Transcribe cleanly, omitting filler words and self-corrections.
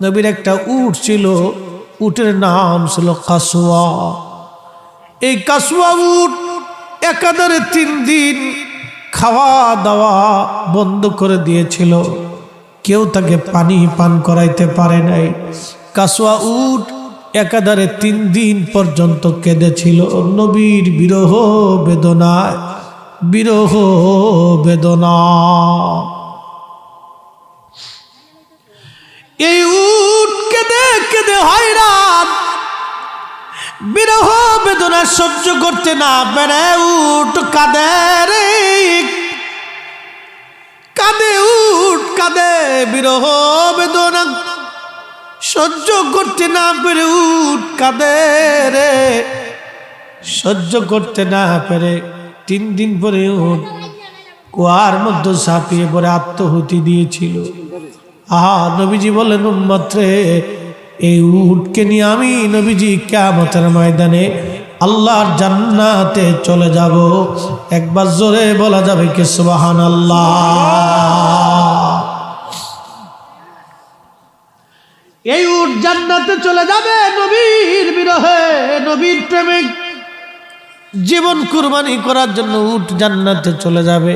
নবীর একটা উট ছিল, উটের নাম ছিল কাসওয়া। এই কাসওয়া উট একাধারে 3 দিন খাওয়া দাওয়া বন্ধ করে দিয়েছিল, কেউ তাকে পানি পান করাইতে পারে নাই। কাসওয়া উট একাধারে 3 দিন পর্যন্ত কেঁদেছিল নবীর বিরহ বেদনায়, বিরহ বেদনা। এই উট কেঁদে কেঁদে হয়রান, বিরহ বেদনা সহ্য করতে না পেরে উট কাঁদে রে, কাঁদে উট কাঁদে, বিরহ বেদনা সহ্য করতে না পেরে উট কাঁদে রে, সহ্য করতে না পেরে 3 দিন পরে উট কুয়ার মধ্যে ঝাঁপিয়ে পড়ে আত্মহুতি দিয়েছিল। আহা, নবীজি বলেন উম্মত রে, এই উটকে নিয়ে আমি নবীজি কিয়ামতের ময়দানে আল্লাহর জান্নাতে চলে যাব। একবার জোরে বলা যাবে কি সুবহানাল্লাহ। এই উট জান্নাতে চলে যাবে নবীর বিরহে, নবীর প্রেমে জীবন কুরবানি করার জন্য উট জান্নাতে চলে যাবে।